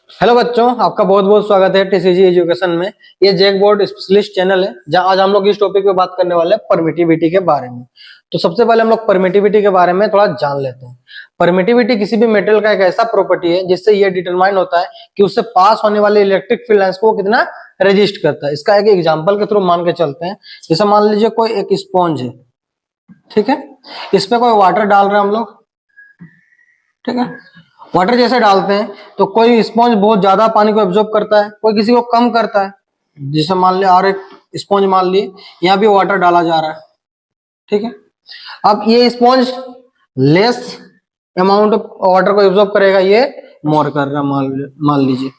Hello बच्चों, आपका बहुत बहुत स्वागत है टीसीजी एजुकेशन में। ये जैक बोर्ड स्पेशलिस्ट चैनल है जहां आज हम लोग इस टॉपिक पे बात करने वाले हैं परमिटिविटी के बारे में। तो सबसे पहले हम लोग परमिटिविटी के बारे में थोड़ा जान लेते हैं। परमिटिविटी किसी भी मेटेरियल का एक ऐसा प्रॉपर्टी है जिससे ये डिटरमाइन होता है कि उससे पास होने वाले इलेक्ट्रिक फील्ड लाइंस को कितना रेजिस्ट करता है। इसका एक एग्जाम्पल के थ्रू मान के चलते हैं। जैसे मान लीजिए कोई एक स्पॉन्ज है, ठीक है, इस पे कोई वाटर डाल रहे हैं हम लोग, ठीक है। वाटर जैसे डालते हैं तो कोई स्पॉन्ज बहुत ज्यादा पानी को एब्जॉर्ब करता है, कोई किसी को कम करता है। जैसे मान लिया और एक स्पॉन्ज मान लिए यहाँ भी वाटर डाला जा रहा है, ठीक है। अब ये sponge less amount of water को एब्जॉर्ब करेगा, ये मोर कर रहा है मान लीजिए,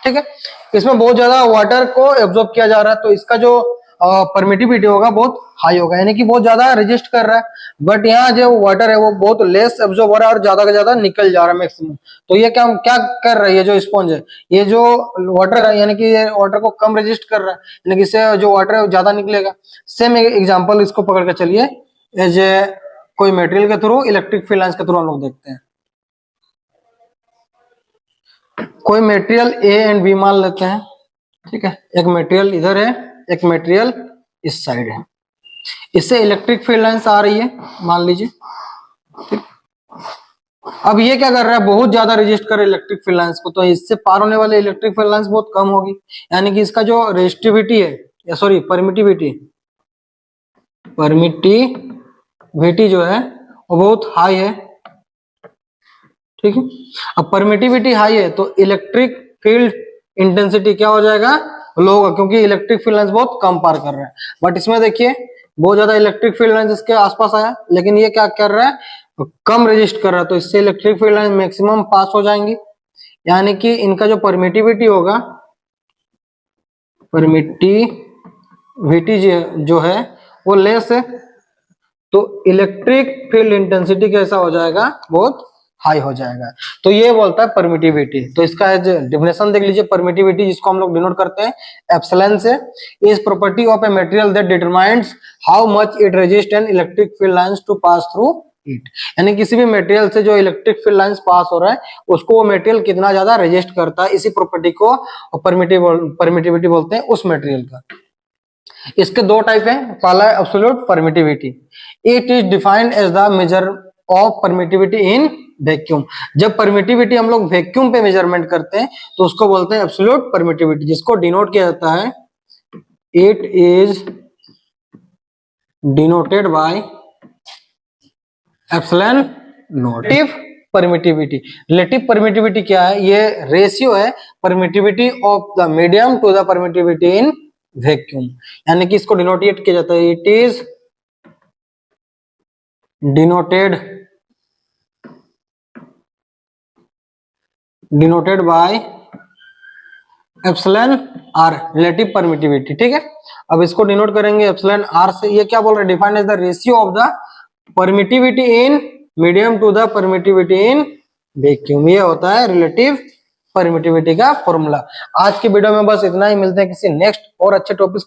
ठीक है। इसमें बहुत ज्यादा वाटर को एब्जॉर्ब किया जा रहा है तो इसका जो परमिटिविटी होगा बहुत हाई होगा, यानी कि बहुत ज्यादा रेजिस्ट कर रहा है। बट यहाँ जो वाटर है वो बहुत लेस एब्जॉर्ब हो रहा है और ज्यादा से ज्यादा निकल जा रहा है मैक्सिमम। तो ये क्या क्या कर रही है, जो स्पॉन्ज है ये जो वाटर है यानी कि ये वाटर को कम रेजिस्ट कर रहा है, यानी कि इससे जो वाटर है वो ज्यादा निकलेगा। सेम एग्जाम्पल इसको पकड़ के चलिए, एज कोई मेटेरियल के थ्रू इलेक्ट्रिक फील्ड लाइंस के थ्रू हम लोग देखते हैं। कोई मेटेरियल ए एंड बी मान लेते हैं, ठीक है। एक मेटेरियल इधर है, एक मेटेरियल इस साइड है, इससे इलेक्ट्रिक फील्ड लाइंस आ रही है मान लीजिए, ठीक। अब ये क्या कर रहा है, बहुत ज्यादा रेजिस्ट कर इलेक्ट्रिक फील्ड लाइंस को, तो इससे पार होने वाले इलेक्ट्रिक फील्ड लाइंस बहुत कम होगी, यानी कि इसका जो रेजिस्टिविटी है या सॉरी परमिटिविटी जो है वो बहुत हाई है, ठीक है। अब परमिटिविटी हाई है तो इलेक्ट्रिक फील्ड इंटेंसिटी क्या हो जाएगा, लो होगा, क्योंकि इलेक्ट्रिक फील्ड लाइंस बहुत कम पार कर रहा है। बट इसमें देखिए बहुत ज्यादा इलेक्ट्रिक फील्ड लाइंस इसके आसपास आया, लेकिन ये क्या कर रहा है, कम रेजिस्ट कर रहा है, तो इससे electric field line maximum pass हो जाएंगी। यानी कि इनका जो परमिटिविटी होगा, परमिटिविटी जो है वो लेस है, तो इलेक्ट्रिक फील्ड इंटेंसिटी कैसा हो जाएगा, बहुत हाई हो जाएगा। तो ये बोलता है परमिटिविटी। तो इसका डेफिनेशन देख लीजिए, परमिटिविटी जिसको हम लोग डिनोट करते हैं एप्सिलॉन से, is property of a material that determines how much it resist an electric field lines to pass through it. यानी किसी भी मटेरियल से जो इलेक्ट्रिक फील्ड लाइंस पास हो रहा है उसको वो मटेरियल कितना ज्यादा रेजिस्ट करता है, इसी प्रॉपर्टी को परमिटिविटी बोलते हैं उस मटेरियल का। इसके दो टाइप हैं, पहला है absolute permittivity. It is defined as the measure of permittivity in vacuum. जब परमिटिविटी हम लोग वैक्यूम पे मेजरमेंट करते हैं तो उसको बोलते हैं एब्सोल्यूट परमिटिविटी, जिसको डिनोट किया जाता है, it is denoted by epsilon naught. Relative permittivity, relative permittivity क्या है, ये रेशियो है permittivity of the medium to the permittivity in vacuum. यानी कि इसको डिनोटेट किया जाता है, it is denoted by epsilon R, relative permittivity, ठीक है। अब इसको डिनोट करेंगे एप्सिलॉन आर से। ये क्या बोल रहा है, defined as the ratio of the permittivity in medium to the permittivity in vacuum. ये होता है रिलेटिव परमिटिविटी का फॉर्मूला। आज की वीडियो में बस इतना ही, मिलते हैं किसी नेक्स्ट और अच्छे टॉपिक के